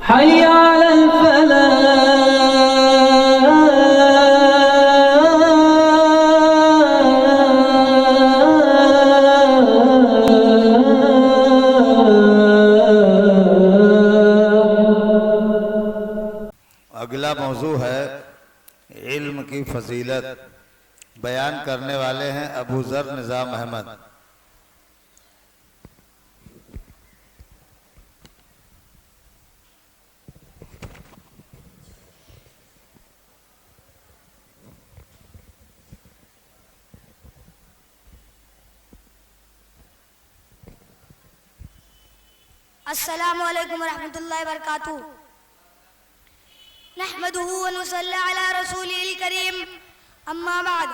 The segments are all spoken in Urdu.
حي على اگلا موضوع ہے علم کی فضیلت. بیان کرنے والے ہیں ابو ذر نظام احمد. السلام علیکم ورحمۃ اللہ وبرکاتہ. نحمده ونصلي على رسوله الكريم. اما بعد،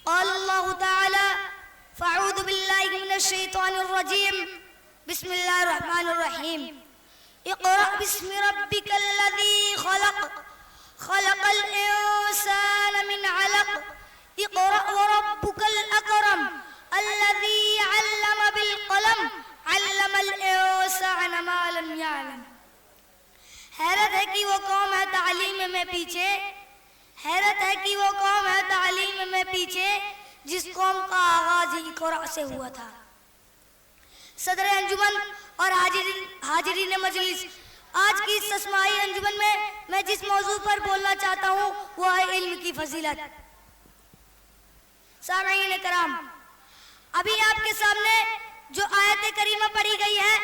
قال الله تعالى: فاعوذ بالله من الشيطان الرجيم. بسم الله الرحمن الرحيم. اقرأ باسم ربك الذي خلق، خلق الإنسان من علق. اقرأ وربك الأكرم الذي علم بالقلم، علم الانسان ما لم يعلم. حیرت ہے کہ وہ قوم ہے تعلیم میں پیچھے، حیرت ہے کہ وہ قوم ہے تعلیم میں پیچھے جس قوم کا آغاز ہی قرآن سے ہوا تھا. صدر انجمن اور حاضرین مجلس، آج کی اس تسمائی انجمن میں جس موضوع پر بولنا چاہتا ہوں وہ ہے علم کی فضیلت. سامعین کرام، ابھی آپ کے سامنے جو آیت کریمہ پڑھی گئی ہے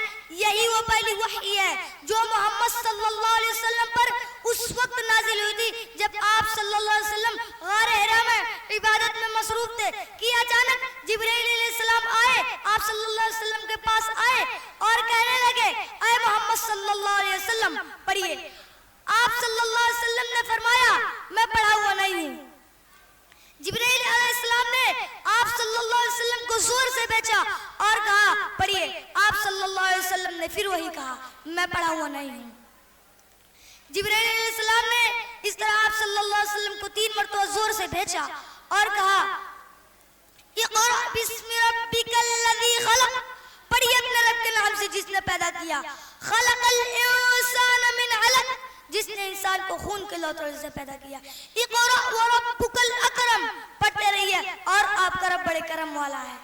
یہی وہ پہلی وحی ہے جو محمد صلی اللہ علیہ وسلم پر اس وقت نازل ہوئی تھی جب آپ صلی اللہ علیہ وسلم غار حرا میں عبادت میں مصروف تھے کہ اچانک جبرائیل علیہ السلام آئے، آپ صلی اللہ علیہ وسلم کے پاس آئے اور کہنے لگے: اے محمد صلی اللہ علیہ وسلم پڑھیے. آپ صلی اللہ علیہ وسلم نے فرمایا: میں پڑھا ہوا نہیں ہوں. جبرائیل علیہ السلام نے آپ صلی اللہ علیہ وسلم کو زور سے بیچا اور کہا: پڑھیے. آپ صلی اللہ علیہ وسلم نے پھر وہی کہا: میں پڑھا ہوا نہیں ہوں. جبرائیل علیہ السلام نے اس طرح آپ صلی اللہ علیہ وسلم کو 3 مرتبہ زور سے بیچا اور کہا: اقرأ باسم ربک الذی خلق. پڑھیے اپنے رب کے نام سے جس نے پیدا کیا. خلق الانسان من علق، جس نے انسان کو خون کے لوتھڑے سے پیدا کیا. اقرأ وربک الاکرم. پڑھتے رہیے اور آپ کا رب بڑے کرم والا ہے.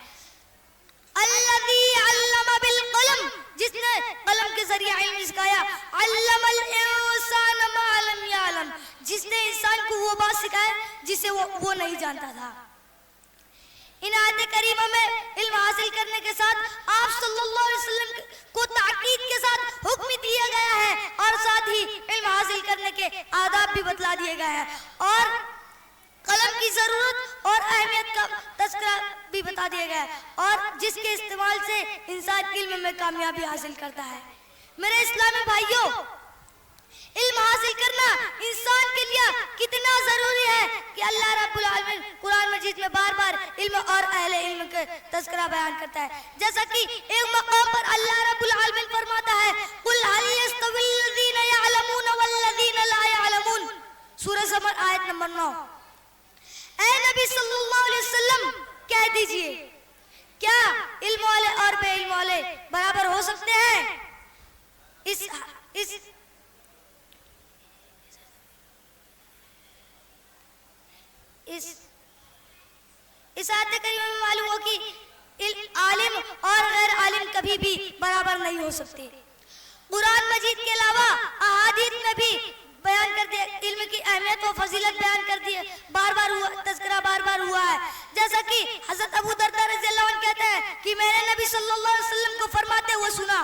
الذی علم بالقلم، جس نے قلم کے ذریعے علم سکھایا. علم الانسان ما لم یعلم، جس نے انسان کو وہ بات سکھایا جسے وہ نہیں جانتا تھا. ان آیت کریمہ میں علم حاصل کرنے کے ساتھ آپ صلی اللہ علیہ وسلم کو تاکید کے ساتھ حکم دیا گیا ہے اور ساتھ ہی علم حاصل کرنے کے آداب بھی بتلا دیے گئے ہیں اور قلم کی ضرورت اور اہمیت کا تذکرہ بھی بتا دیا گیا ہے اور جس کے استعمال سے انسان علم میں کامیابی حاصل کرتا ہے. میرے اسلامی بھائیوں، علم حاصل کرنا انسان کے لیے کتنا ضروری ہے کہ اللہ رب العالمین قرآن مجید میں بار بار علم اور اہل علم کا تذکرہ بیان کرتا ہے. جیسا کہ ایک مقام پر اللہ رب العالمین فرماتا ہے: قل هل يستوي الذين يعلمون والذين لا يعلمون. سورہ زمر آیت نمبر 9. اے نبی صلی اللہ علیہ وسلم کہہ دیجئے، کیا علم والے اور بے علم والے برابر ہو سکتے ہیں؟ اس آیت کریمہ میں معلوم ہو کہ عالم اور غیر عالم کبھی بھی برابر نہیں ہو سکتے. قرآن مجید کے علاوہ احادیث میں بھی بیان کر دیا، علم کی اہمیت و فضیلت بیان کر دی ہے، بار بار ہوا تذکرہ بار بار ہوا ہے. جیسا کہ حضرت ابو درداء رضی اللہ عنہ کہتے ہیں کہ میں نے نبی صلی اللہ علیہ وسلم کو فرماتے ہوئے سنا: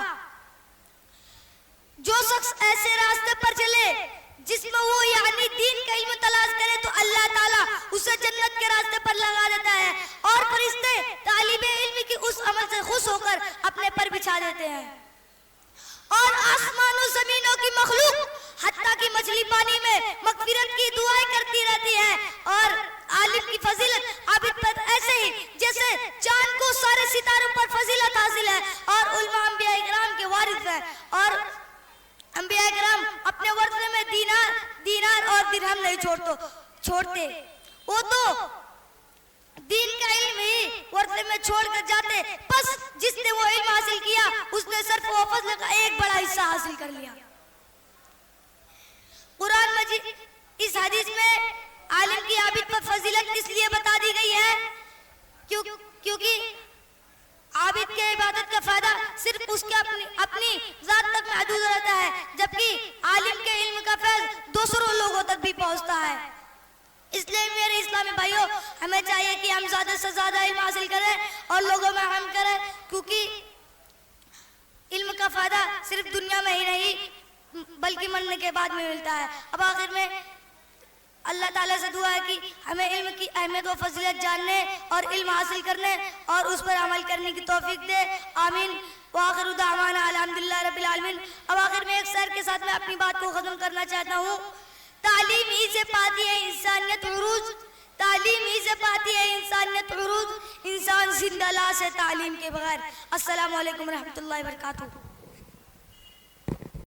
جو شخص ایسے راستے پر چلے جس میں وہ یعنی دین کا علم تلاش کرے تو اللہ تعالیٰ اسے جنت کے راستے پر لگا دیتا ہے اور فرشتے طالب علم کی اس عمل سے خوش ہو کر اپنے پر بچھا دیتے ہیں. اور آسمان و زمینوں کی مخلوق حتیٰ کہ مچھلی پانی میں مغفرت کی دعائیں کرتی رہتی ہے. اور عالم کی فضیلت عابد پر ایسے ہی جیسے چاند کو سارے ستاروں پر فضیلت حاصل ہے اور علماء انبیاء کرام کے وارث ہیں اور انبیاء کرام اپنے ورثے میں دینار اور درہم نہیں چھوڑتے. وہ تو دین کا علم ہی ورثے میں چھوڑ کر جاتے. بس جس نے وہ علم حاصل کیا اس نے صرف و فضل کا ایک بڑا حصہ حاصل کر لیا. قرآن مجید اس حدیث میں عالم کی عابد پر فضیلت اس لیے بتا دی گئی ہے کیونکہ عابد کے عبادت کا فائدہ صرف اس کے اپنی ذات تک محدود رہتا ہے، جبکہ عالم کے علم کا فیض دوسروں لوگوں تک بھی پہنچتا ہے۔ اس لیے میرے اسلامی بھائیوں، ہمیں چاہیے کہ ہم زیادہ سے زیادہ علم حاصل کریں اور لوگوں میں عام کریں، کیونکہ علم کا فائدہ صرف دنیا میں ہی نہیں بلکہ مرنے کے بعد میں ملتا ہے۔ اب آخر میں اللہ تعالیٰ سے دعا ہے کہ ہمیں علم کی اہمیت و فضیلت جاننے اور علم حاصل کرنے اور اس پر عمل کرنے کی توفیق دے، آمین۔ وآخر دعوانا الحمدللہ رب العالمین۔ اب آخر میں ایک شعر کے ساتھ میں اپنی بات کو ختم کرنا چاہتا ہوں۔ تعلیم ہی سے پاتی ہے انسانیت عروج، تعلیم ہی سے پاتی ہے انسانیت عروج، انسان زندہ لاش ہے تعلیم کے بغیر۔ السلام علیکم ورحمۃ اللہ وبرکاتہ۔